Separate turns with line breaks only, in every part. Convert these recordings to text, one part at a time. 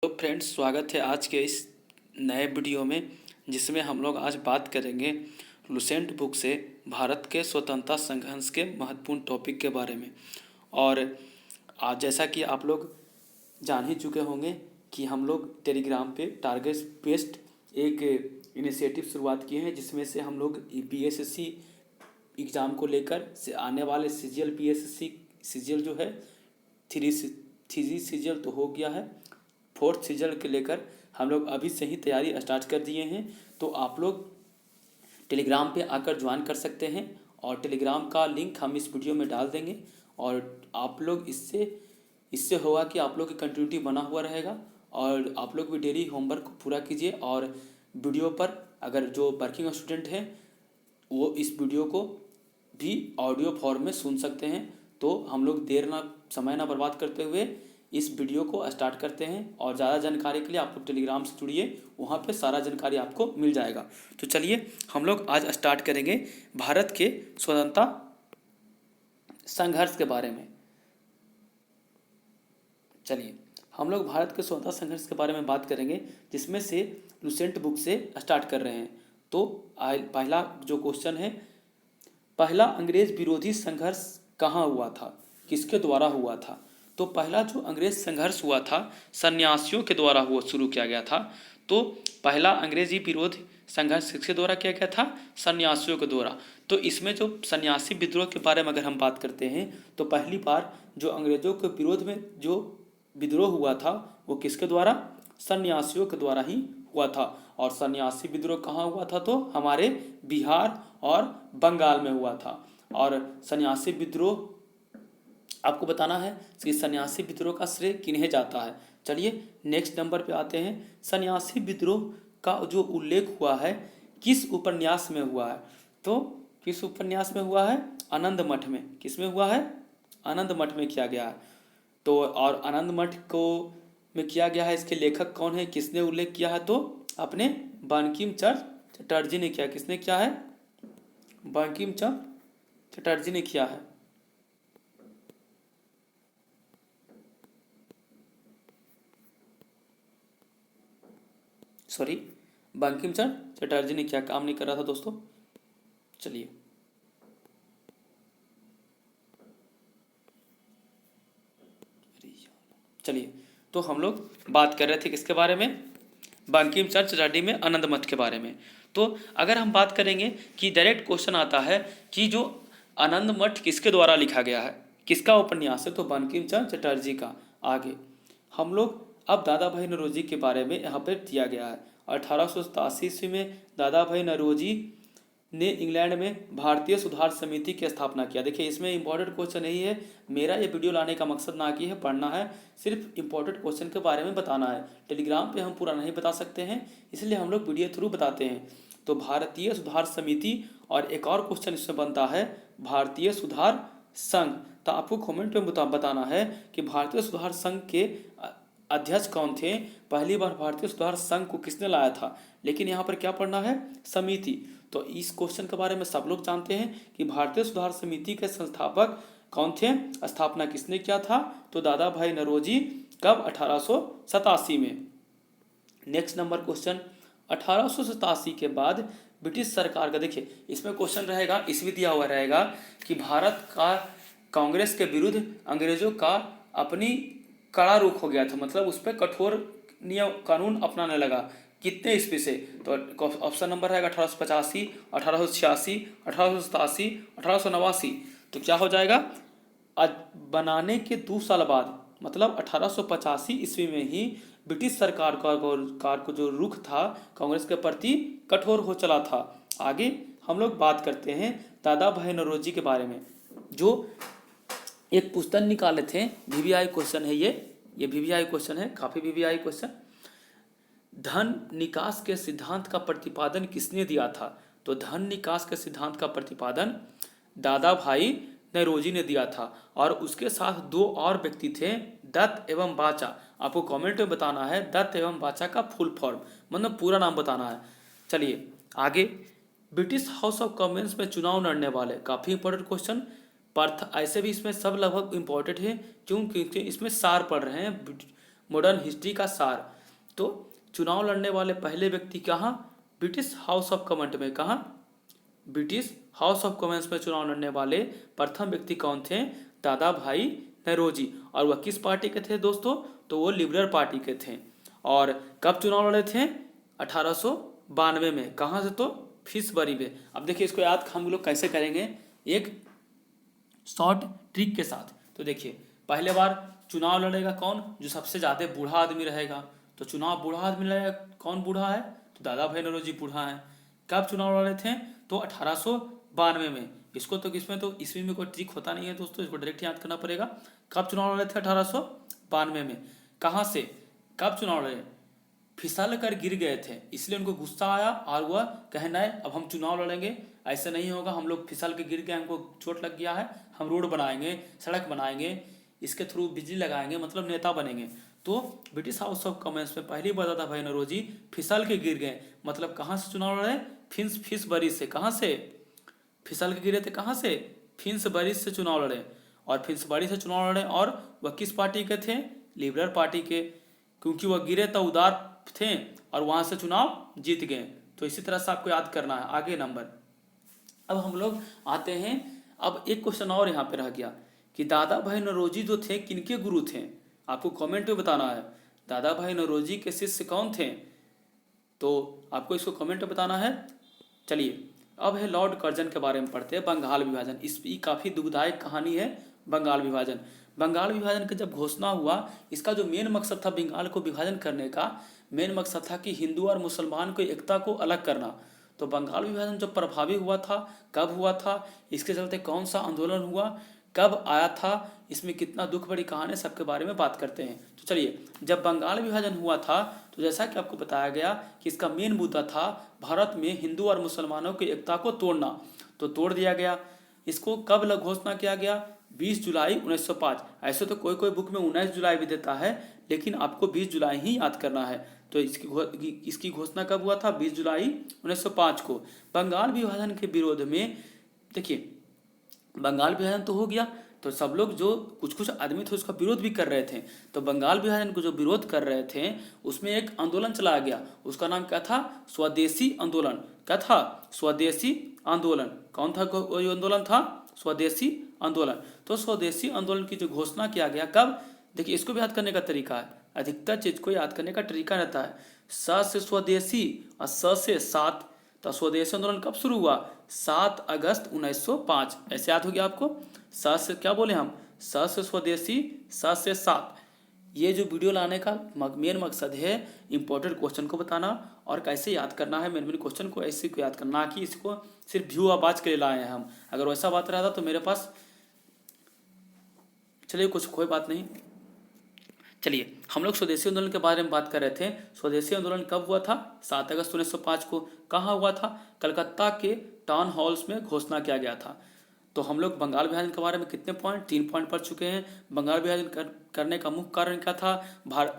तो फ्रेंड्स, स्वागत है आज के इस नए वीडियो में, जिसमें हम लोग आज बात करेंगे लुसेंट बुक से भारत के स्वतंत्रता संघर्ष के महत्वपूर्ण टॉपिक के बारे में। और आज जैसा कि आप लोग जान ही चुके होंगे कि हम लोग टेलीग्राम पे टारगेट बेस्ड एक इनिशिएटिव शुरुआत किए हैं, जिसमें से हम लोग पीएसएससी एग्ज़ाम को लेकर से आने वाले सीजीएल पीएसएससी सीजीएल जो है थ्री सीजीएल तो हो गया है, फोर्थ सीजन के लेकर हम लोग अभी से ही तैयारी स्टार्ट कर दिए हैं। तो आप लोग टेलीग्राम पे आकर ज्वाइन कर सकते हैं और टेलीग्राम का लिंक हम इस वीडियो में डाल देंगे। और आप लोग इससे होगा कि आप लोग की कंटिन्यूटी बना हुआ रहेगा और आप लोग भी डेली होमवर्क पूरा कीजिए। और वीडियो पर अगर जो वर्किंग स्टूडेंट हैं वो इस वीडियो को भी ऑडियो फॉर्म में सुन सकते हैं। तो हम लोग समय ना बर्बाद करते हुए इस वीडियो को स्टार्ट करते हैं। और ज़्यादा जानकारी के लिए आप लोग टेलीग्राम से जुड़िए, वहाँ पे सारा जानकारी आपको मिल जाएगा। तो चलिए हम लोग आज स्टार्ट करेंगे भारत के स्वतंत्रता संघर्ष के बारे में। चलिए हम लोग भारत के स्वतंत्रता संघर्ष के बारे में बात करेंगे, जिसमें से लुसेंट बुक से स्टार्ट कर रहे हैं। तो पहला जो क्वेश्चन है, पहला अंग्रेज विरोधी संघर्ष कहाँ हुआ था, किसके द्वारा हुआ था? तो पहला जो अंग्रेज संघर्ष हुआ था सन्यासियों के द्वारा हुआ शुरू किया गया था। तो पहला अंग्रेजी विरोध संघर्ष किसके द्वारा किया गया था? सन्यासियों के द्वारा। तो इसमें जो सन्यासी विद्रोह के बारे में अगर हम बात करते हैं तो पहली बार जो अंग्रेजों के विरोध में जो विद्रोह हुआ था वो किसके द्वारा? सन्यासियों के द्वारा ही हुआ था। और सन्यासी विद्रोह कहाँ हुआ था? तो हमारे बिहार और बंगाल में हुआ था। और सन्यासी विद्रोह आपको बताना है कि सन्यासी विद्रोह का श्रेय किन्हें जाता है। चलिए नेक्स्ट नंबर पे आते हैं। सन्यासी विद्रोह का जो उल्लेख हुआ है किस उपन्यास में हुआ है? तो किस उपन्यास में हुआ है? आनंद मठ में। किस में हुआ है? आनंद मठ में किया गया है। तो और आनंद मठ को में किया गया है, इसके लेखक कौन है, किसने उल्लेख किया है? तो अपने बंकिम चंद्र चटर्जी ने किया। किसने किया है? बंकिम चंद्र चटर्जी ने किया है। सॉरी, बंकिम चंद्र चटर्जी ने क्या काम नहीं कर रहा था दोस्तों। चलिए तो हम लोग बात कर रहे थे किसके बारे में? बंकिम चंद्र चटर्जी में आनंद मठ के बारे में। तो अगर हम बात करेंगे कि डायरेक्ट क्वेश्चन आता है कि जो आनंद मठ किसके द्वारा लिखा गया है, किसका उपन्यास है? तो बंकिम चंद्र चटर्जी का। आगे हम लोग अब दादा भाई नौरोजी के बारे में यहाँ पर दिया गया है। 1887 ईस्वी में दादा भाई नौरोजी ने इंग्लैंड में भारतीय सुधार समिति की स्थापना किया। देखिए इसमें इंपॉर्टेंट क्वेश्चन यही है, मेरा ये वीडियो लाने का मकसद ना कि है पढ़ना है, सिर्फ इंपॉर्टेंट क्वेश्चन के बारे में बताना है। टेलीग्राम पे हम पूरा नहीं बता सकते हैं, इसलिए हम लोग वीडियो थ्रू बताते हैं। तो भारतीय सुधार समिति, और एक और क्वेश्चन इसमें बनता है भारतीय सुधार संघ। तो आपको कमेंट में बताना है कि भारतीय सुधार संघ के अध्यक्ष कौन थे, पहली बार भारतीय सुधार संघ को किसने लाया था। लेकिन यहाँ पर क्या पढ़ना है? समिति। तो इस क्वेश्चन के बारे में सब लोग जानते हैं कि भारतीय सुधार समिति के संस्थापक कौन थे, स्थापना किसने किया था? तो दादा भाई नौरोजी। कब? 1887 में। नेक्स्ट नंबर क्वेश्चन, 1887 के बाद ब्रिटिश सरकार का, देखिए इसमें क्वेश्चन रहेगा, इसमें दिया हुआ रहेगा कि भारत का कांग्रेस के विरुद्ध अंग्रेजों का अपनी कड़ा रुख हो गया था, मतलब उस पर कठोर नियम कानून अपनाने लगा। कितने ईस्वी से? तो ऑप्शन नंबर है 1885, 1886, 1887, 1889। तो क्या हो जाएगा? आज बनाने के 2 साल बाद, मतलब 1885 ईस्वी में ही ब्रिटिश सरकार को जो रुख था कांग्रेस के प्रति कठोर हो चला था। आगे हम लोग बात करते हैं दादा भाई नौरोजी के बारे में, जो एक पुस्तक निकाले थे। वीवीआई क्वेश्चन है ये वीवीआई क्वेश्चन है, काफ़ी वीवीआई क्वेश्चन। धन निकास के सिद्धांत का प्रतिपादन किसने दिया था? तो धन निकास के सिद्धांत का प्रतिपादन दादा भाई नौरोजी ने दिया था। और उसके साथ 2 और व्यक्ति थे, दत्त एवं बाचा। आपको कमेंट में बताना है दत्त एवं बाचा का फुल फॉर्म, मतलब पूरा नाम बताना है। चलिए आगे, ब्रिटिश हाउस ऑफ कॉमन्स में चुनाव लड़ने वाले, काफ़ी इंपॉर्टेंट क्वेश्चन। ऐसे भी इसमें सब लगभग इंपॉर्टेंट है, क्योंकि इसमें सार पढ़ रहे हैं। मॉडर्न हिस्ट्री का सार। तो चुनाव लड़ने वाले पहले व्यक्ति कहाँ? ब्रिटिश हाउस ऑफ कॉमन्स में। कहाँ? ब्रिटिश हाउस ऑफ कॉमन्स में चुनाव लड़ने वाले प्रथम व्यक्ति कौन थे? दादा भाई नौरोजी। और वह किस पार्टी के थे दोस्तों? तो वो लिबरल पार्टी के थे। और कब चुनाव लड़े थे? 1892 में। कहाँ से? तो फिशबरी में। अब देखिए इसको याद हम लोग कैसे करेंगे, एक शॉर्ट ट्रिक के साथ। तो देखिए पहले बार चुनाव लड़ेगा कौन? जो सबसे ज़्यादा बूढ़ा आदमी रहेगा। तो चुनाव बूढ़ा आदमी लड़ेगा। कौन बूढ़ा है? तो दादा भाई नौरोजी बूढ़ा है। कब चुनाव लड़े थे? तो 1892 में। इसको तो किसमें, तो ईस्वी में कोई ट्रिक होता नहीं है दोस्तों, इसको डायरेक्ट याद करना पड़ेगा। कब चुनाव लड़े थे? 1892 में। कहाँ से? कब चुनाव लड़े? फिसल कर गिर गए थे, इसलिए उनको गुस्सा आया और वह कहना है अब हम चुनाव लड़ेंगे, ऐसे नहीं होगा, हम लोग फिसल के गिर गए, हमको चोट लग गया है, हम रोड बनाएंगे, सड़क बनाएंगे, इसके थ्रू बिजली लगाएंगे, मतलब नेता बनेंगे। तो ब्रिटिश हाउस ऑफ कॉमन्स में पहली बार दादा भाई नौरोजी फिसल के गिर गए। मतलब कहाँ से चुनाव लड़े? फिशबरी से। कहाँ से? फिसल के गिरे थे। कहाँ से? फिशबरी से चुनाव लड़े। और फिशबरी से चुनाव लड़े और वह किस पार्टी के थे? लिबरल पार्टी के, क्योंकि वह गिरे तो उदार थे और वहां से चुनाव जीत गए। तो इसी तरह से आपको याद करना है। आगे नंबर, अब हम लोग आते हैं, अब एक क्वेश्चन और यहाँ पे रह गया कि दादा भाई नौरोजी जो थे किनके गुरु थे? आपको कमेंट में बताना है दादा भाई नौरोजी के शिष्य कौन थे, तो आपको इसको कमेंट में बताना है। चलिए अब है लॉर्ड कर्जन के बारे में पढ़ते हैं। बंगाल विभाजन, इसकी काफ़ी दुखदायक कहानी है। बंगाल विभाजन, बंगाल विभाजन की जब घोषणा हुआ, इसका जो मेन मकसद था बंगाल को विभाजन करने का, मेन मकसद था कि हिंदू और मुसलमान को एकता को अलग करना। तो बंगाल विभाजन जो प्रभावी हुआ था, कब हुआ था, इसके चलते कौन सा आंदोलन हुआ, कब आया था, इसमें कितना दुख भरी कहानी, सबके बारे में बात करते हैं। तो चलिए, जब बंगाल विभाजन हुआ था तो जैसा कि आपको बताया गया कि इसका मेन मुद्दा था भारत में हिंदू और मुसलमानों की एकता को तोड़ना। तो तोड़ दिया गया। इसको कब घोषणा किया गया? 20 जुलाई 1905। ऐसे तो कोई कोई बुक में 19 जुलाई भी देता है, लेकिन आपको 20 जुलाई ही याद करना है। तो इसकी घोषणा कब हुआ था? 20 जुलाई 1905 को। बंगाल विभाजन के विरोध में, देखिए बंगाल विभाजन तो हो गया, तो सब लोग जो कुछ कुछ आदमी थे उसका विरोध भी कर रहे थे। तो बंगाल विभाजन को जो विरोध कर रहे थे उसमें एक आंदोलन चलाया गया, उसका नाम क्या था? स्वदेशी आंदोलन। क्या था? स्वदेशी आंदोलन। कौन था वो आंदोलन? था स्वदेशी आंदोलन। तो स्वदेशी आंदोलन की जो घोषणा किया गया कब? देखिए इसको भी याद करने का तरीका है, अधिकतर चीज को याद करने का तरीका रहता है। स से स्वदेशी और स से सात। तो स्वदेशी आंदोलन कब शुरू हुआ? 7 अगस्त 1905। ऐसे याद हो गया आपको। स से क्या बोले हम? स से स्वदेशी, स से सात। ये जो वीडियो लाने का मेन मकसद है इंपॉर्टेंट क्वेश्चन को बताना और कैसे याद करना है। मेन क्वेश्चन को ऐसे को याद करना, कि इसको सिर्फ व्यू आवाज के लिए लाए हैं हम। अगर वैसा बात रहता तो मेरे पास, चलिए कुछ कोई बात नहीं। चलिए हम लोग स्वदेशी आंदोलन के बारे में बात कर रहे थे। स्वदेशी आंदोलन कब हुआ था? 7 अगस्त 1905 को। कहाँ हुआ था? कलकत्ता के टाउन हॉल्स में घोषणा किया गया था। तो हम लोग बंगाल विभाजन के बारे में कितने पॉइंट? 3 पॉइंट पढ़ चुके हैं। बंगाल विभाजन करने का मुख्य कारण क्या था?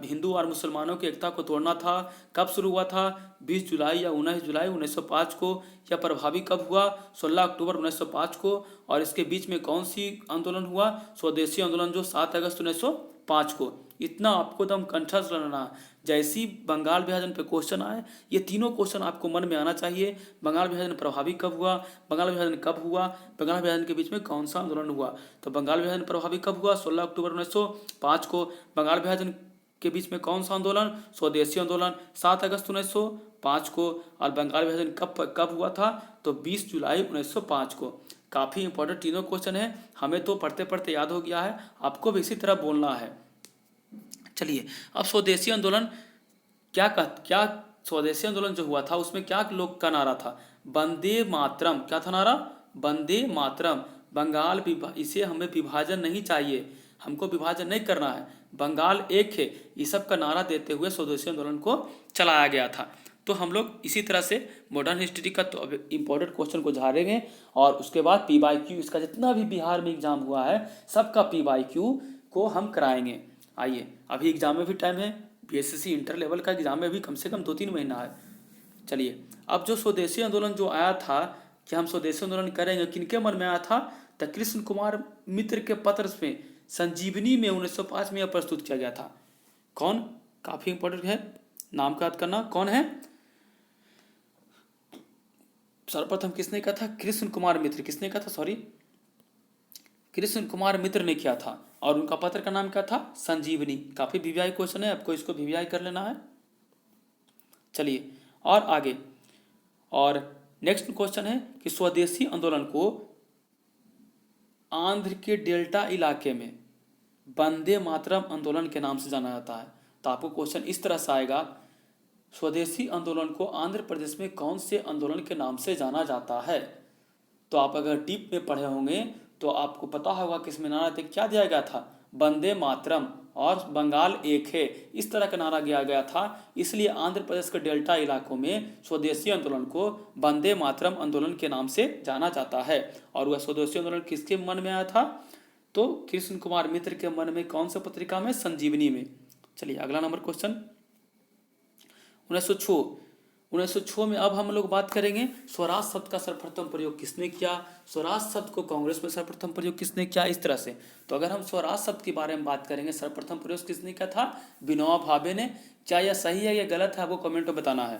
हिंदू और मुसलमानों की एकता को तोड़ना था। कब शुरू हुआ था? 20 जुलाई या 19 जुलाई 1905 को। यह प्रभावी कब हुआ? 16 अक्टूबर 1905 को। और इसके बीच में कौन सी आंदोलन हुआ? स्वदेशी आंदोलन, जो 7 अगस्त 1905 को। इतना आपको दम कंठस्थ रहना। जैसी बंगाल विभाजन पे क्वेश्चन आए, ये तीनों क्वेश्चन आपको मन में आना चाहिए। बंगाल विभाजन प्रभावी कब हुआ? बंगाल विभाजन कब हुआ? बंगाल विभाजन के बीच में कौन सा आंदोलन हुआ? तो बंगाल विभाजन प्रभावी कब हुआ? 16 अक्टूबर 1905 को। बंगाल विभाजन के बीच में कौन सा आंदोलन? स्वदेशी आंदोलन, 7 अगस्त 1905 को। और बंगाल विभाजन कब हुआ था? तो 20 जुलाई 1905 को। काफ़ी इंपॉर्टेंट तीनों क्वेश्चन है, हमें तो पढ़ते पढ़ते याद हो गया है, आपको भी इसी तरह बोलना है। चलिए अब स्वदेशी आंदोलन क्या स्वदेशी आंदोलन जो हुआ था उसमें क्या लोग का नारा था? वंदे मातरम। क्या था नारा? वंदे मातरम। बंगाल इसे हमें विभाजन नहीं चाहिए, हमको विभाजन नहीं करना है, बंगाल एक है, ये सब का नारा देते हुए स्वदेशी आंदोलन को चलाया गया था। तो हम लोग इसी तरह से मॉडर्न हिस्ट्री का तो इम्पोर्टेंट क्वेश्चन को झाड़ेंगे और उसके बाद PYQ, इसका जितना भी बिहार में एग्जाम हुआ है सबका PYQ को हम कराएंगे। आइए, अभी एग्जाम में भी टाइम है, BSSC इंटर लेवल का एग्जाम में भी कम से कम 2-3 महीना है। चलिए अब जो स्वदेशी आंदोलन जो आया था कि हम स्वदेशी आंदोलन करेंगे, किनके मन में आया था? तो कृष्ण कुमार मित्र के पत्र में संजीवनी में 1905 में यह प्रस्तुत किया गया था। कौन, काफी इंपॉर्टेंट है, नाम का याद करना, कौन है? सर्वप्रथम किसने किया था? कृष्ण कुमार मित्र। किसने किया था? सॉरी, कृष्ण कुमार मित्र ने किया था। और उनका पत्र का नाम क्या था? संजीवनी। काफी वीवीआई क्वेश्चन है, आपको इसको वीवीआई कर लेना है। चलिए और आगे, और नेक्स्ट क्वेश्चन है कि स्वदेशी आंदोलन को आंध्र के डेल्टा इलाके में वंदे मातरम आंदोलन के नाम से जाना जाता है। तो आपको क्वेश्चन इस तरह से आएगा, स्वदेशी आंदोलन को आंध्र प्रदेश में कौन से आंदोलन के नाम से जाना जाता है? तो आप अगर डीप में पढ़े होंगे तो आपको पता होगा कि इसमें नारा क्या दिया गया था? वंदे मातरम और बंगाल एक है, इस तरह का नारा दिया गया था। इसलिए आंध्र प्रदेश के डेल्टा इलाकों में स्वदेशी आंदोलन को वंदे मातरम आंदोलन के नाम से जाना जाता है। और वह स्वदेशी आंदोलन किसके मन में आया था? तो कृष्ण कुमार मित्र के मन में। कौन सा पत्रिका में? संजीवनी में। चलिए अगला नंबर क्वेश्चन, 1906 में अब हम लोग बात करेंगे स्वराज शब्द का सर्वप्रथम प्रयोग किसने किया? स्वराज शब्द को कांग्रेस में सर्वप्रथम प्रयोग किसने किया? इस तरह से। तो अगर हम स्वराज शब्द के बारे में बात करेंगे, सर्वप्रथम प्रयोग किसने किया था? विनोबा भावे ने। क्या यह सही है या गलत है, आपको कमेंट में बताना है।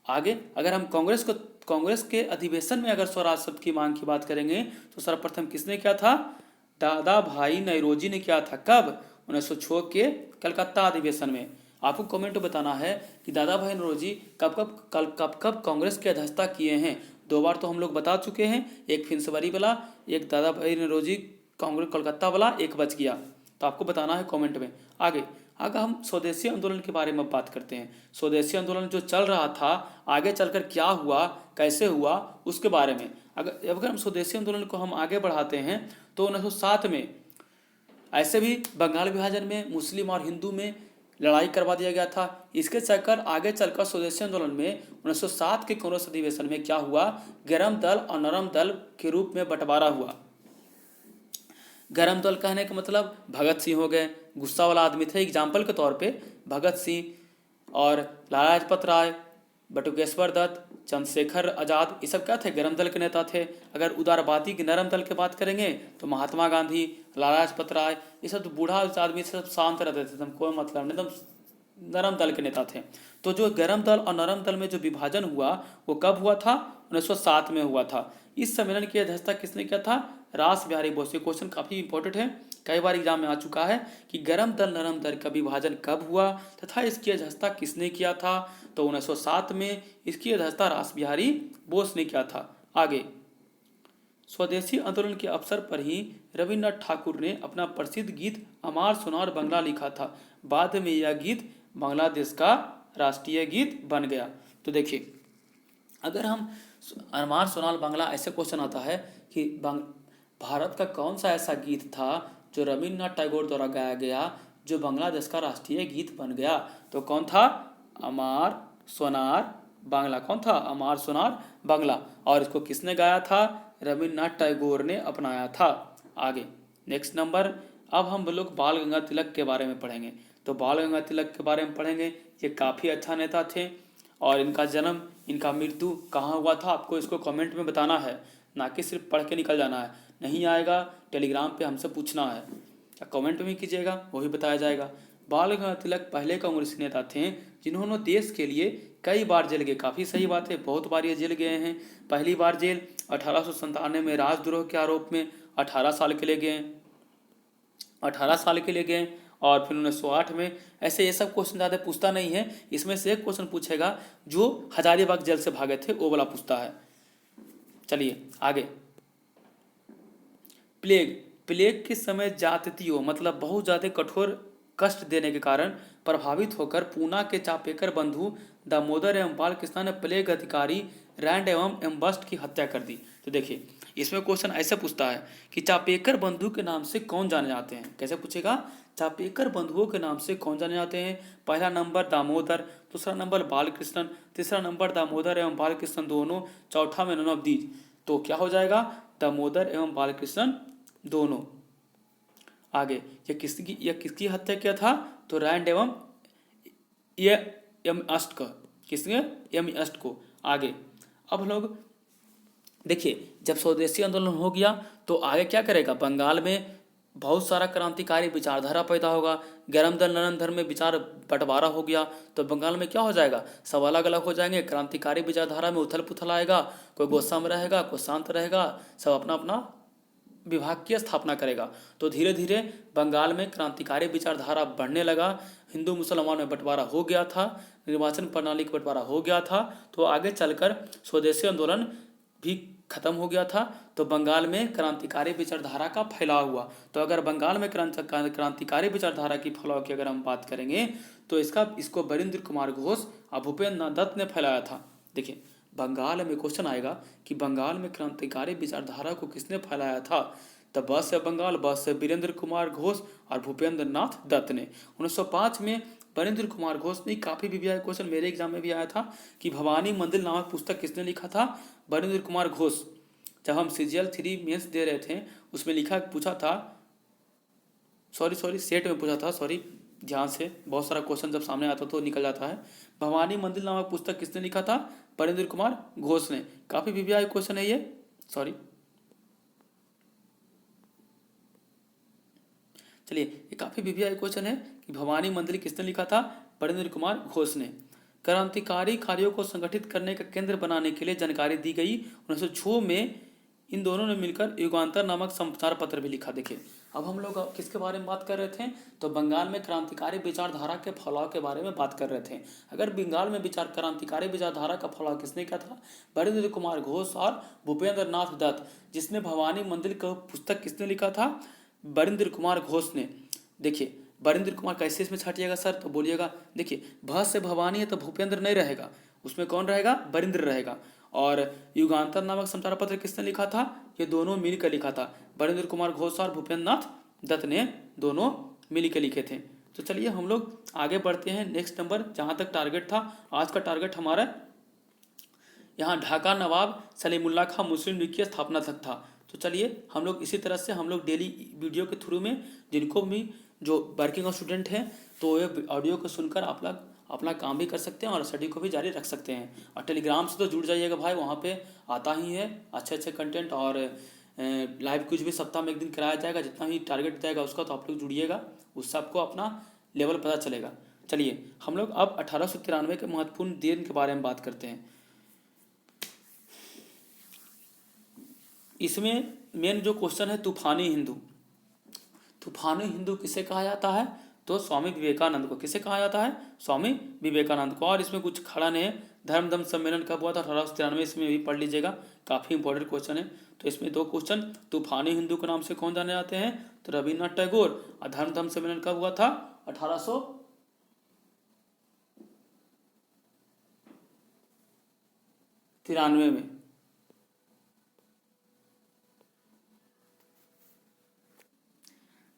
आगे अगर हम कांग्रेस के अधिवेशन में अगर स्वराज शब्द की मांग की बात करेंगे तो सर्वप्रथम किसने किया था? दादा भाई नौरोजी ने किया था। कब? 1906 के कलकत्ता अधिवेशन में। आपको कमेंट में बताना है कि दादा भाई नौरोजी कब कांग्रेस की अध्यक्षता किए हैं। 2 बार तो हम लोग बता चुके हैं, एक फिंसवरी वाला, एक दादा भाई नौरोजी कांग्रेस कलकत्ता वाला, एक बच गया। तो आपको बताना है कमेंट में। आगे हम स्वदेशी आंदोलन के बारे में बात करते हैं। स्वदेशी आंदोलन जो चल रहा था, आगे चलकर क्या हुआ, कैसे हुआ, उसके बारे में। अगर हम स्वदेशी आंदोलन को हम आगे बढ़ाते हैं तो 1907 में ऐसे भी बंगाल विभाजन में मुस्लिम और हिंदू में लड़ाई करवा दिया गया था। इसके चक्कर आगे चलकर स्वदेशी आंदोलन में 1907 के कांग्रेस अधिवेशन में क्या हुआ? गरम दल और नरम दल के रूप में बंटवारा हुआ। गरम दल कहने का मतलब भगत सिंह हो गए, गुस्सा वाला आदमी थे। एग्जाम्पल के तौर पे भगत सिंह और लाला लाजपत राय, बटुकेश्वर दत्त, चंद्रशेखर आजाद, ये सब क्या थे? गरम दल के नेता थे। अगर उदारवादी की नरम दल की बात करेंगे तो महात्मा गांधी, लाला लाजपत राय, ये सब तो बूढ़ा आदमी सब शांत रहते थे, एकदम कोई मतलब नहीं, एकदम नरम दल के नेता थे। तो जो गरम दल और नरम दल में जो विभाजन हुआ वो कब हुआ था? 1907 में हुआ था। इस सम्मेलन की अध्यक्षता किसने किया था? रास बिहारी बोस। ये क्वेश्चन काफी इंपॉर्टेंट है, कई बार एग्जाम में आ चुका है कि गरम दल नरम दल का विभाजन कब हुआ तथा इसकी अध्यक्षता किसने किया था? तो 1907 में इसकी अध्यक्षता रास बिहारी बोस ने किया था। आगे स्वदेशी आंदोलन के अवसर पर ही रविन्द्रनाथ ठाकुर ने अपना प्रसिद्ध गीत अमार सोनार बांग्ला लिखा था। बाद में यह गीत बांग्लादेश का राष्ट्रीय गीत बन गया। तो देखिए, अगर हम अमार सोनार बांग्ला, ऐसे क्वेश्चन आता है कि भारत का कौन सा ऐसा गीत था जो रविन्द्रनाथ टैगोर द्वारा गाया गया जो बांग्लादेश का राष्ट्रीय गीत बन गया? तो कौन था? अमार सोनार बांग्ला। कौन था? अमार सोनार बांग्ला। और इसको किसने गाया था? रविन्द्रनाथ टैगोर ने अपनाया था। आगे नेक्स्ट नंबर, अब हम लोग बाल गंगा तिलक के बारे में पढ़ेंगे। तो बाल गंगा तिलक के बारे में पढ़ेंगे। ये काफ़ी अच्छा नेता थे और इनका जन्म, इनका मृत्यु कहाँ हुआ था, आपको इसको कमेंट में बताना है, ना कि सिर्फ पढ़ के निकल जाना है। नहीं आएगा टेलीग्राम पे हमसे पूछना है, कमेंट में कीजिएगा, वो भी बताया जाएगा। बाल गंगाधर तिलक पहले कांग्रेसी नेता थे जिन्होंने देश के लिए कई बार जेल गए। काफ़ी सही बात है, बहुत बार ये जेल गए हैं। पहली बार जेल 1897 में राजद्रोह के आरोप में 18 साल के लिए गए, 18 साल के लिए गए। और फिर 1908 में, ऐसे ये सब क्वेश्चन ज़्यादा पूछता नहीं है, इसमें से एक क्वेश्चन पूछेगा जो हजारीबाग जेल से भागे थे, वो वाला पूछता है। चलिए आगे, प्लेग के समय जातियों मतलब बहुत ज़्यादा कठोर कष्ट देने के कारण प्रभावित होकर पूना के चापेकर बंधु दामोदर एवं बालकृष्ण ने प्लेग अधिकारी रैंड एवं एम्बस्ट की हत्या कर दी। तो देखिए, इसमें क्वेश्चन ऐसे पूछता है कि चापेकर बंधु के नाम से कौन जाने जाते हैं? कैसे पूछेगा? चापेकर बंधुओं के नाम से कौन जाने जाते हैं? पहला नंबर दामोदर, दूसरा नंबर बालकृष्ण, तीसरा नंबर दामोदर एवं बालकृष्ण दोनों, चौथा में नन ऑफ दीज। तो क्या हो जाएगा? दामोदर एवं बालकृष्ण दोनों। आगे, ये किसकी हत्या किया था? तो रैंड एवं एम अस्ट का, किसने? एम अस्ट को। आगे अब लोग देखिए, जब स्वदेशी आंदोलन हो गया तो आगे क्या करेगा? बंगाल में बहुत सारा क्रांतिकारी विचारधारा पैदा होगा, गर्म दल नरम धर्म में विचार बंटवारा हो गया, तो बंगाल में क्या हो जाएगा, सब अलग अलग हो जाएंगे, क्रांतिकारी विचारधारा में उथल पुथल आएगा, कोई गुस्सा में रहेगा, कोई शांत रहेगा, सब अपना अपना विभाग की स्थापना करेगा। तो धीरे धीरे बंगाल में क्रांतिकारी विचारधारा बढ़ने लगा, हिंदू मुसलमान में बंटवारा हो गया था, निर्वाचन प्रणाली का बंटवारा हो गया था, तो आगे चलकर स्वदेशी आंदोलन भी खत्म हो गया था। तो बंगाल में क्रांतिकारी विचारधारा का फैलाव हुआ। तो अगर बंगाल में क्रांतिकारी विचारधारा की फैलाव की अगर हम बात करेंगे तो इसको बरिंद्र कुमार घोष और भूपेंद्र नाथ दत्त ने फैलाया था। देखिए बंगाल में क्वेश्चन आएगा कि बंगाल में क्रांतिकारी विचारधारा को किसने फैलाया था, तो बस है बंगाल, बस है वीरेंद्र कुमार घोष और भूपेंद्र नाथ दत्त ने। 1905 में वीरेंद्र कुमार घोष ने, काफ़ी वीवीआई क्वेश्चन मेरे एग्जाम में भी आया था कि भवानी मंदिर नामक पुस्तक किसने लिखा था, वीरेंद्र कुमार घोष। जब हम CGL 3 मेंस दे रहे थे उसमें पूछा था, सेट में पूछा था, ध्यान से, बहुत सारा क्वेश्चन जब सामने आता तो निकल जाता है। भवानी मंदिर नामक पुस्तक किसने लिखा था, वीरेंद्र कुमार घोष ने। काफी वीवीआई क्वेश्चन है ये, चलिए ये काफी वीवीआई क्वेश्चन है कि भवानी मंदिर किसने लिखा था, वीरेंद्र कुमार घोष ने। क्रांतिकारी कार्यों को संगठित करने का केंद्र बनाने के लिए जानकारी दी गई। 1906 में इन दोनों ने मिलकर युगांतर नामक समाचार पत्र भी लिखा। देखिए अब हम लोग किसके बारे में बात कर रहे थे, तो बंगाल में क्रांतिकारी विचारधारा के फैलाव के बारे में बात कर रहे थे। अगर बंगाल में क्रांतिकारी विचारधारा का फैलाव किसने किया था, वीरेंद्र कुमार घोष और भूपेंद्र नाथ दत्त। जिसने भवानी मंदिर का पुस्तक किसने लिखा था, वीरेंद्र कुमार घोष ने। देखिए वीरेंद्र कुमार कैसे इसमें छाटिएगा सर, तो बोलिएगा देखिए भ से भवानी है तो भूपेंद्र नहीं रहेगा, उसमें कौन रहेगा, वीरेंद्र रहेगा। और युगांतर नामक समाचार पत्र किसने लिखा था, ये दोनों मिलकर लिखा था, वीरेंद्र कुमार घोष और भूपेंद्र नाथ दत्त ने दोनों मिलकर लिखे थे। तो चलिए हम लोग आगे बढ़ते हैं। नेक्स्ट नंबर, जहाँ तक टारगेट था, आज का टारगेट हमारा यहाँ ढाका नवाब सलीमुल्लाह खां मुस्लिम लीग की स्थापना तक था। तो चलिए हम लोग इसी तरह से हम लोग डेली वीडियो के थ्रू में, जिनको भी जो वर्किंग स्टूडेंट हैं, तो ये ऑडियो को सुनकर आप लोग अपना काम भी कर सकते हैं और स्टडी को भी जारी रख सकते हैं। और टेलीग्राम से तो जुड़ जाइएगा भाई, वहाँ पे आता ही है अच्छे अच्छे कंटेंट, और लाइव कुछ भी सप्ताह में एक दिन कराया जाएगा। जितना भी टारगेट जाएगा उसका तो आप लोग जुड़िएगा, उससे आपको अपना लेवल पता चलेगा। चलिए हम लोग अब 1893 के महत्वपूर्ण दिन के बारे में बात करते हैं। इसमें मेन जो क्वेश्चन है, तूफानी हिंदू। तूफानी हिंदू किसे कहा जाता है, तो स्वामी विवेकानंद को। किसे कहा जाता है, स्वामी विवेकानंद को। और इसमें कुछ खड़ा नहीं है। धर्म सम्मेलन कब हुआ था, 1893, इसमें भी पढ़ लीजिएगा, काफ़ी इंपॉर्टेंट क्वेश्चन है। तो इसमें दो क्वेश्चन, तूफानी हिंदू के नाम से कौन जाने जाते हैं, तो रविन्द्रनाथ टैगोर। और धर्म सम्मेलन कब हुआ था, 1893 में।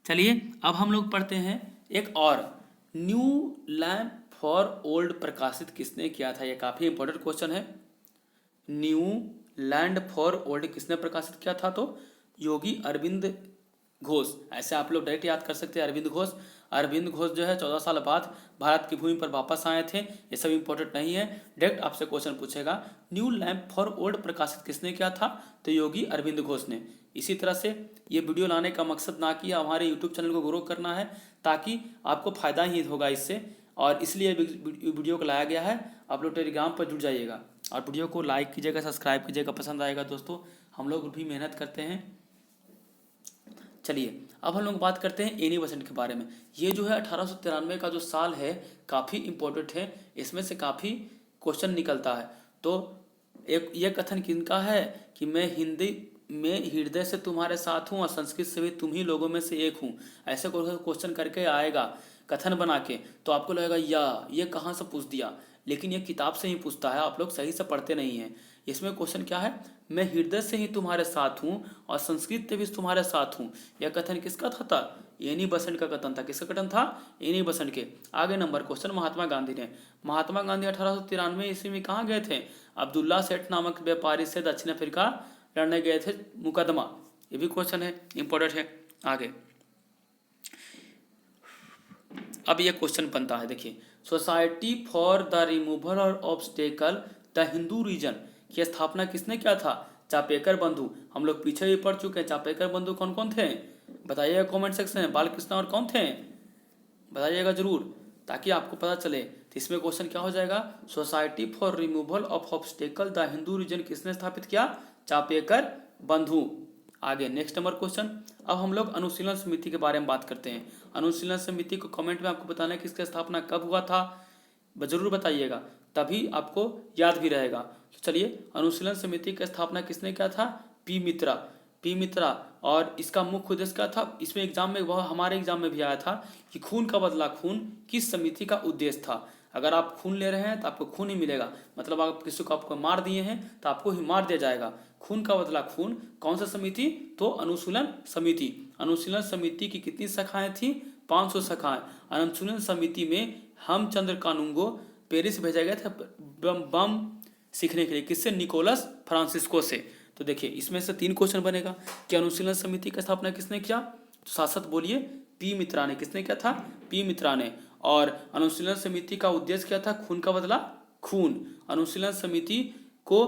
चलिए अब हम लोग पढ़ते हैं एक और, न्यू लैंप फॉर ओल्ड प्रकाशित किसने किया था। ये काफ़ी इंपॉर्टेंट क्वेश्चन है। न्यू लैंड फॉर ओल्ड किसने प्रकाशित किया था, तो योगी अरविंद घोष। ऐसे आप लोग डायरेक्ट याद कर सकते हैं, अरविंद घोष। अरविंद घोष जो है 14 साल बाद भारत की भूमि पर वापस आए थे। ये सब इंपॉर्टेंट नहीं है, डायरेक्ट आपसे क्वेश्चन पूछेगा, न्यू लैंप फॉर ओल्ड प्रकाशित किसने किया था, तो योगी अरविंद घोष ने। इसी तरह से ये वीडियो लाने का मकसद ना कि हमारे यूट्यूब चैनल को ग्रो करना है, ताकि आपको फ़ायदा ही होगा इससे, और इसलिए वीडियो को लाया गया है। आप लोग टेलीग्राम पर जुड़ जाइएगा और वीडियो को लाइक कीजिएगा, सब्सक्राइब कीजिएगा, पसंद आएगा दोस्तों। हम लोग भी मेहनत करते हैं। चलिए अब हम लोग बात करते हैं एनी बेसेंट के बारे में। ये जो है 1893 का जो साल है, काफ़ी इंपॉर्टेंट है, इसमें से काफ़ी क्वेश्चन निकलता है। तो एक ये कथन किनका है कि मैं हिंदी में हृदय से तुम्हारे साथ हूँ और संस्कृत से भी तुम ही लोगों में से एक हूँ। ऐसे क्वेश्चन करके आएगा कथन बना के, तो आपको लगेगा या ये कहाँ से पूछ दिया, लेकिन ये किताब से ही पूछता है, आप लोग सही से पढ़ते नहीं हैं। इसमें क्वेश्चन क्या है, मैं हृदय से ही तुम्हारे साथ हूँ और संस्कृत से भी तुम्हारे साथ हूँ। यह कथन किसका था, एनी बेसेंट का कथन था। किसका कथन था, एनी बेसेंट के। आगे नंबर क्वेश्चन, महात्मा गांधी ने। महात्मा गांधी 1893 ईस्वी में कहाँ गए थे, अब्दुल्ला सेठ नामक व्यापारी से दक्षिण अफ्रीका लड़ने गए थे मुकदमा। ये भी क्वेश्चन है, इंपॉर्टेंट है। आगे अब ये क्वेश्चन बनता है, देखिए, society for the removal of obstacle the Hindu region की स्थापना किसने किया था, चापेकर बंधु। हम लोग पीछे भी पढ़ चुके हैं, चापेकर बंधु कौन कौन थे, बताइएगा कमेंट सेक्शन में बालकृष्ण और कौन थे, बताइएगा जरूर, ताकि आपको पता चले। तो इसमें क्वेश्चन क्या हो जाएगा, society for removal of obstacle the Hindu region किसने स्थापित किया, चापेकर बंधु। आगे नेक्स्ट नंबर क्वेश्चन। अब हम लोग अनुशीलन समिति के बारे में बात करते हैं। अनुशीलन समिति को कमेंट में आपको बताना है कि इसका स्थापना कब हुआ था, जरूर बताइएगा, तभी आपको याद भी रहेगा। तो चलिए, अनुशीलन समिति की स्थापना किसने किया था, पी मित्रा, पी मित्रा। और इसका मुख्य उद्देश्य क्या था, इसमें एग्जाम में, वह हमारे एग्जाम में भी आया था कि खून का बदला खून किस समिति का उद्देश्य था। अगर आप खून ले रहे हैं तो आपको खून ही मिलेगा, मतलब आप किसी को आपको मार दिए हैं तो आपको ही मार दिया जाएगा। खून का बदला खून, कौन सा समिति, तो अनुशीलन समिति। अनुशीलन समिति की कितनी शाखाएं थी, 500 शाखाएं। अनुशीलन समिति में हेमचंद्र कानूंगो पेरिस भेजा गया था बम सीखने के लिए, किससे, निकोलस फ्रांसिस्को से। तो देखिए, इसमें से 3 क्वेश्चन बनेगा कि अनुशीलन समिति की स्थापना किसने किया, तो साथ बोलिए, पी मित्रा ने। किसने किया था, पी मित्रा ने। और अनुशीलन समिति का उद्देश्य क्या था, खून का बदला खून। अनुशीलन समिति को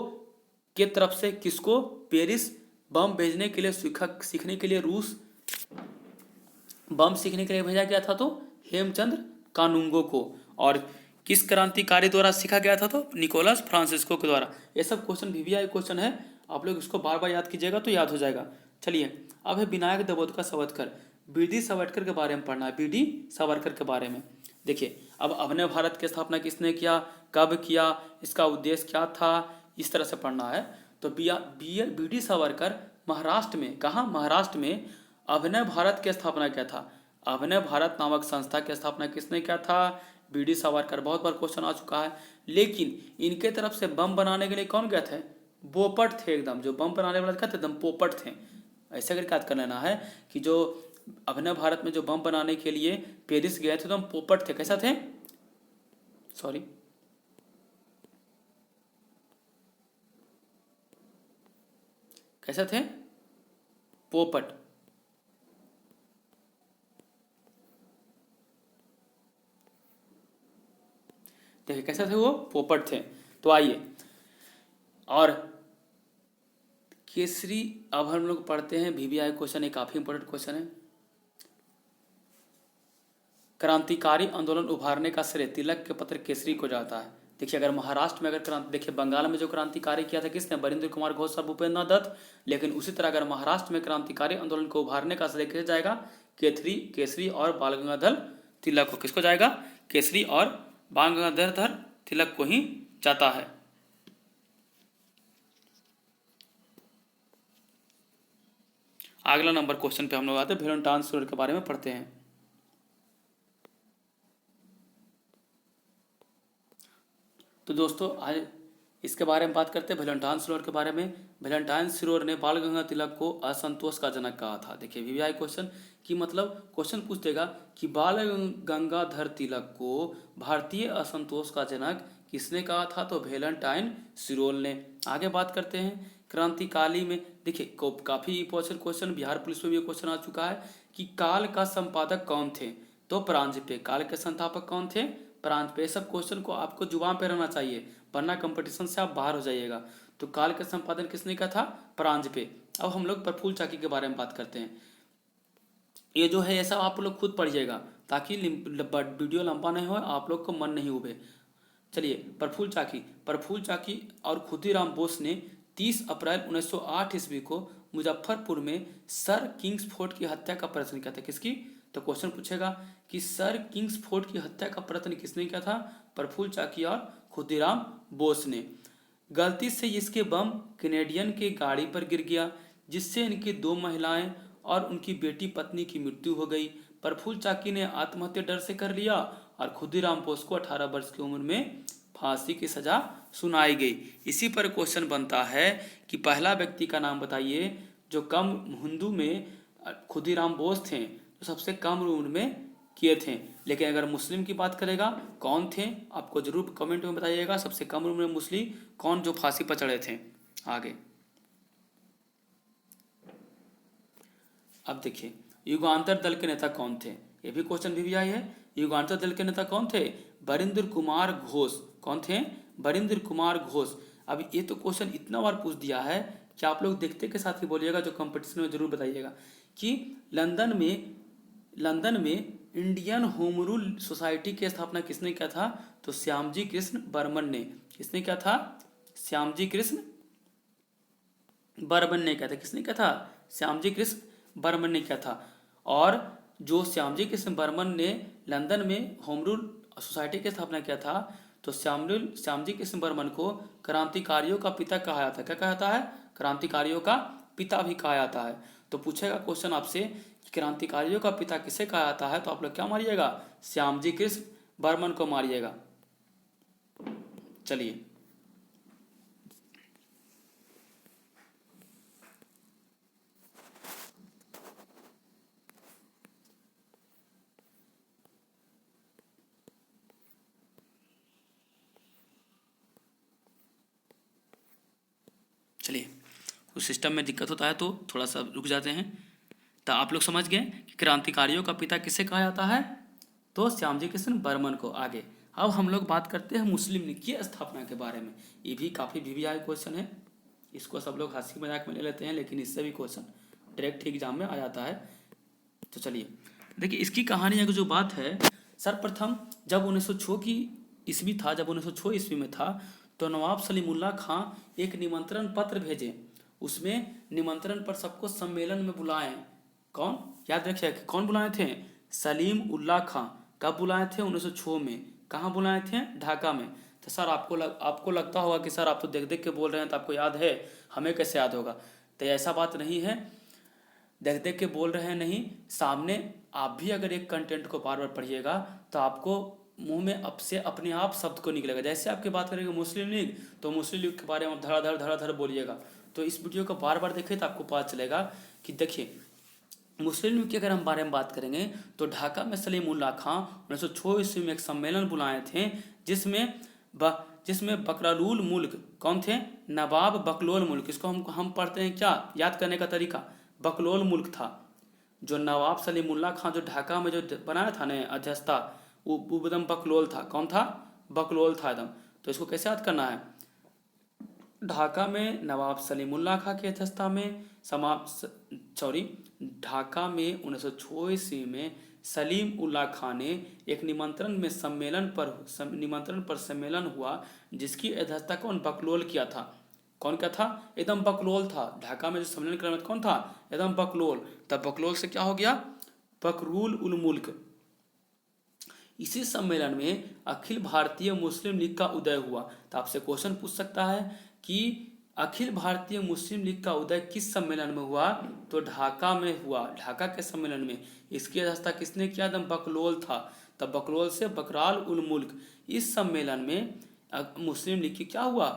के तरफ से किसको, पेरिस बम भेजने के लिए, सीखने के लिए, रूस बम सीखने के लिए भेजा गया था, तो हेमचंद्र कानूंगो को। और किस क्रांतिकारी द्वारा सीखा गया था, तो निकोलस फ्रांसिस्को के द्वारा। ये सब क्वेश्चन वीवीआई क्वेश्चन है, आप लोग इसको बार बार याद कीजिएगा तो याद हो जाएगा। चलिए, अब है विनायक दामोदर सावरकर। बीडी सावरकर के बारे में पढ़ना है, बीडी सावरकर के बारे में। देखिए, अब अभिनव भारत की स्थापना किसने किया, कब किया, इसका उद्देश्य क्या था, इस तरह से पढ़ना है। तो बीडी सावरकर महाराष्ट्र में, कहाँ, महाराष्ट्र में अभिनव भारत की स्थापना किया था। अभिनव भारत नामक संस्था की स्थापना किसने किया था, बीडी सावरकर। बहुत बार क्वेश्चन आ चुका है। लेकिन इनके तरफ से बम बनाने के लिए कौन गए थे, पोपट थे एकदम, जो बम बनाने वाले थे एकदम पोपट थे। ऐसे करके याद कर लेना है कि जो अभिनव भारत में जो बम बनाने के लिए पेरिस गए थे, एकदम पोपट थे। कैसा थे, सॉरी, कैसे थे, पोपट। देखिए कैसे थे वो, पोपट थे। तो आइए, और केसरी, अब हम लोग पढ़ते हैं वीवीआई क्वेश्चन, एक काफी इंपॉर्टेंट क्वेश्चन है। क्रांतिकारी आंदोलन उभारने का श्रेय तिलक के पत्र केसरी को जाता है। देखिए, अगर महाराष्ट्र में अगर क्रांति, देखिए बंगाल में जो क्रांतिकारी किया था किसने, बरिंद्र कुमार घोष और भूपेंद्र दत्त। लेकिन उसी तरह अगर महाराष्ट्र में क्रांतिकारी आंदोलन को उभारने का श्रेय किसे जाएगा, केसरी और बाल गंगाधर तिलक को। किसको जाएगा, केसरी और बाल गंगाधर तिलक को ही जाता है। अगला नंबर क्वेश्चन पे हम लोग आते हैं, वैलेंटाइन सरोवर के बारे में पढ़ते हैं। तो दोस्तों, आज इसके बारे में बात करते हैं, वैलेंटाइन सरोवर के बारे में। वैलेंटाइन सरोवर ने बाल गंगाधर तिलक को असंतोष का जनक कहा था। देखिए वीवीआई क्वेश्चन की, मतलब क्वेश्चन पूछ देगा कि बाल गंगाधर तिलक को भारतीय असंतोष का जनक किसने कहा था, तो वैलेंटाइन सरोवर ने। आगे बात करते हैं क्रांतिकाली में। देखिए काफी इंपॉर्टेंट क्वेश्चन, बिहार पुलिस में भी क्वेश्चन आ चुका है कि काल का संपादक कौन थे, तो परांजपे। काल के संस्थापक कौन थे, परांजपे। सब क्वेश्चन को आपको जुबान पे रहना चाहिए, वरना कंपटीशन से आप बाहर हो जाइएगा। तो काल का संपादन किसने कहा था, परांजपे। अब हम लोग प्रफुल्ल चाकी के बारे में बात करते हैं। ये जो है ऐसा आप लोग खुद पढ़िएगा, ताकि वीडियो लंबा नहीं हो, आप लोग को मन नहीं उबे। चलिए, प्रफुल्ल चाकी और खुदीराम बोस ने 30 अप्रैल 1908 ईस्वी को मुजफ्फरपुर में सर किंग्सफोर्ड की हत्या का प्रयत्न किया था। किसकी, तो क्वेश्चन पूछेगा कि सर किंग्सफोर्ड की हत्या का प्रयत्न किसने किया था, प्रफुल्ल चाकी और खुदीराम बोस ने। गलती से इसके बम कैनेडियन के गाड़ी पर गिर गया, जिससे इनकी 2 महिलाएं और उनकी बेटी पत्नी की मृत्यु हो गई। प्रफुल्ल चाकी ने आत्महत्या डर से कर लिया और खुदीराम बोस को 18 वर्ष की उम्र में फांसी की सजा सुनाई गई। इसी पर क्वेश्चन बनता है कि पहला व्यक्ति का नाम बताइए जो कम हिंदू में, खुदीराम बोस थे तो सबसे कम उम्र में किए थे। लेकिन अगर मुस्लिम की बात करेगा कौन थे, आपको जरूर कमेंट में बताइएगा सबसे कम उम्र में मुस्लिम कौन जो फांसी पर चढ़े थे। आगे अब देखिए, युगांतर दल के नेता कौन थे, ये भी क्वेश्चन भी आई है। युगांतर दल के नेता कौन थे, बरिंदर कुमार घोष। कौन थे, बरिंदर कुमार घोष। अब ये तो क्वेश्चन इतना बार पूछ दिया है कि आप लोग देखते के साथ ही बोलिएगा, जो कंपटीशन में जरूर बताइएगा कि लंदन में इंडियन होम रूल सोसाइटी की स्थापना किसने किया था? तो श्यामजी कृष्ण बर्मन ने। किसने किया था? श्यामजी कृष्ण बर्मन ने किया था। किसने किया था? श्यामजी कृष्ण बर्मन ने किया था। और जो श्यामजी कृष्ण बर्मन ने लंदन में होम रूल सोसाइटी की स्थापना किया था, तो श्यामजी कृष्ण बर्मन को क्रांतिकारियों का पिता कहा जाता है। क्या कहा जाता है? क्रांतिकारियों का पिता भी कहा जाता है। तो पूछेगा क्वेश्चन आपसे कि क्रांतिकारियों का पिता किसे कहा जाता है, तो आप लोग क्या मारिएगा? श्यामजी कृष्ण बर्मन को मारिएगा। चलिए, चलिए, उस सिस्टम में दिक्कत होता है तो थोड़ा सा रुक जाते हैं। तो आप लोग समझ गए कि क्रांतिकारियों का पिता किसे कहा जाता है? तो श्यामजी कृष्ण बर्मन को। आगे अब हम लोग बात करते हैं मुस्लिम लीग की स्थापना के बारे में। ये भी काफ़ी वीवीआई क्वेश्चन है, इसको सब लोग हंसी मजाक में ले लेते हैं, लेकिन इससे भी क्वेश्चन डायरेक्ट एग्जाम में आ जाता है। तो चलिए देखिए, इसकी कहानी अगर जो बात है, सर्वप्रथम जब 1906 की ईस्वी था, जब 1906 ईस्वी में था, तो नवाब सलीमुल्लाह खां एक निमंत्रण पत्र भेजे। उसमें निमंत्रण पर सबको सम्मेलन में बुलाएं। कौन? याद रखिए, कौन बुलाए थे? सलीम उल्लाह खां। कब बुलाए थे? 1906 में। कहाँ बुलाए थे? ढाका में। तो सर आपको लगता होगा कि सर आप तो देख देख के बोल रहे हैं तो आपको याद है, हमें कैसे याद होगा? तो ऐसा बात नहीं है, देख देख के बोल रहे हैं नहीं, सामने आप भी अगर एक कंटेंट को बार बार पढ़िएगा तो आपको मुंह में अब से अपने आप शब्द को निकलेगा। जैसे आपकी बात करेंगे मुस्लिम लीग, तो मुस्लिम लीग के बारे में धड़ाधड़ बोलिएगा। तो इस वीडियो को बार बार देखिए तो आपको पता चलेगा कि देखिए, मुस्लिम लीग की अगर हम बारे में बात करेंगे तो ढाका में सलीमुल्लाह खां 1906 ईस्वी में एक सम्मेलन बुलाए थे, जिसमें बकरालुल मुल्क कौन थे? नवाब बकलोल मुल्क। इसको हम पढ़ते हैं क्या? याद करने का तरीका, बकलोल मुल्क था। जो नवाब सलीमुल्लाह खां जो ढाका में जो बनाया था ना अध्यक्षता, वो एकदम बकलोल था। कौन था? बकलोल था एकदम। तो इसको कैसे याद करना है? ढाका में नवाब सलीमुल्लाह खां की अध्यक्षता में ढाका में 1906 ईस्वी में सलीम उल्लाह खां ने एक निमंत्रण पर सम्मेलन हुआ, जिसकी अध्यक्षता कौन? बकलोल किया था। कौन क्या था? एकदम बकलोल था। ढाका में जो सम्मेलन कराया कौन था? एकदम बकलोल। तब बकलोल से क्या हो गया? बकरूल उल मुल्क। इसी सम्मेलन में अखिल भारतीय मुस्लिम लीग का उदय हुआ। तो आपसे क्वेश्चन पूछ सकता है कि अखिल भारतीय मुस्लिम लीग का उदय किस सम्मेलन में हुआ? तो ढाका में हुआ। ढाका के सम्मेलन में। इसकी अध्यक्षता किसने किया? एकदम बकलोल था। तब बकलोल से बकराल उल मुल्क। इस सम्मेलन में मुस्लिम लीग की क्या हुआ?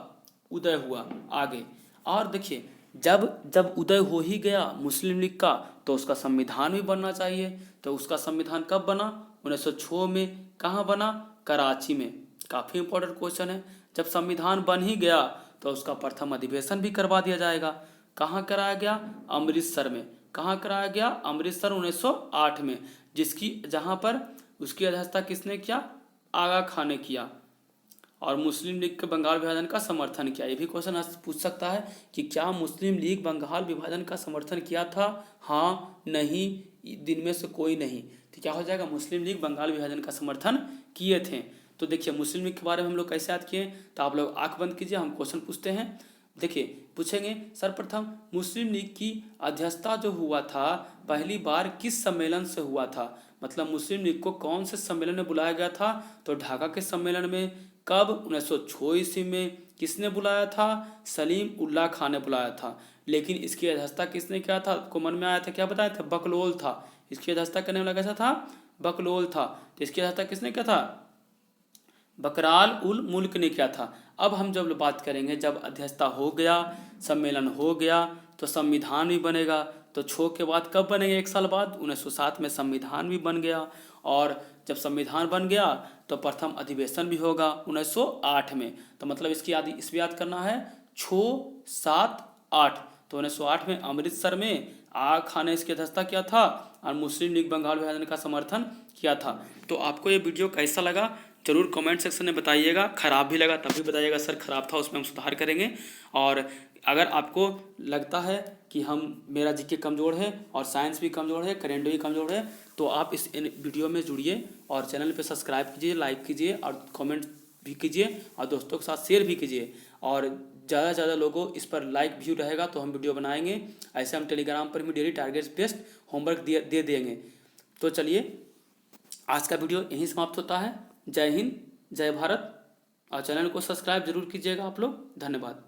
उदय हुआ। आगे और देखिए, जब उदय हो ही गया मुस्लिम लीग का, तो उसका संविधान भी बनना चाहिए। तो उसका संविधान कब बना? 1906 में। कहाँ बना? कराची में। काफ़ी इंपॉर्टेंट क्वेश्चन है। जब संविधान बन ही गया तो उसका प्रथम अधिवेशन भी करवा दिया जाएगा। कहाँ कराया गया? अमृतसर में। कहाँ कराया गया? अमृतसर 1908 में। जहाँ पर उसकी अध्यक्षता किसने किया? आगा खान ने किया। और मुस्लिम लीग के बंगाल विभाजन का समर्थन किया। ये भी क्वेश्चन पूछ सकता है कि क्या मुस्लिम लीग बंगाल विभाजन का समर्थन किया था? हाँ, नहीं, दिन में से कोई नहीं। तो क्या हो जाएगा? मुस्लिम लीग बंगाल विभाजन का समर्थन किए थे। तो देखिए, मुस्लिम लीग के बारे में हम लोग कैसे याद किए? तो आप लोग आंख बंद कीजिए, हम क्वेश्चन पूछते हैं। देखिए, पूछेंगे सर्वप्रथम मुस्लिम लीग की अध्यक्षता जो हुआ था, पहली बार किस सम्मेलन से हुआ था? मतलब मुस्लिम लीग को कौन से सम्मेलन में बुलाया गया था? तो ढाका के सम्मेलन में। कब? 1906 ईस्वी में। किसने बुलाया था? सलीम उल्लाह खां ने बुलाया था। लेकिन इसकी अध्यक्षता किसने किया था? आपको मन में आया था, क्या बताया था? बकलोल था। इसकी अध्यक्षता करने वाला कैसा था? बकलोल था। तो इसकी अध्यक्षता किसने किया था? बकराल उल मुल्क ने किया था। अब हम जब बात करेंगे, जब अध्यक्षता हो गया, सम्मेलन हो गया, तो संविधान भी बनेगा। तो 6 के बाद कब बनेगा? 1 साल बाद 1907 में संविधान भी बन गया। और जब संविधान बन गया तो प्रथम अधिवेशन भी होगा 1908 में। तो मतलब इसकी याद करना है 6, 7, 8। तो 1908 में अमृतसर में आगा खान ने इसकी अध्यक्षता किया था और मुस्लिम लीग बंगाल विभाजन का समर्थन किया था। तो आपको ये वीडियो कैसा लगा ज़रूर कमेंट सेक्शन में बताइएगा। ख़राब भी लगा तब भी बताइएगा सर ख़राब था, उसमें हम सुधार करेंगे। और अगर आपको लगता है कि मेरा जीके कमज़ोर है और साइंस भी कमज़ोर है, करेंट भी कमज़ोर है, तो आप इस वीडियो में जुड़िए और चैनल पे सब्सक्राइब कीजिए, लाइक कीजिए और कमेंट भी कीजिए और दोस्तों के साथ शेयर भी कीजिए। और ज़्यादा से ज़्यादा लोगों इस पर लाइक व्यू रहेगा तो हम वीडियो बनाएंगे। ऐसे हम टेलीग्राम पर भी डेली टारगेट बेस्ड होमवर्क दे देंगे। तो चलिए आज का वीडियो यहीं समाप्त होता है। जय हिंद, जय भारत। और चैनल को सब्सक्राइब जरूर कीजिएगा आप लोग। धन्यवाद।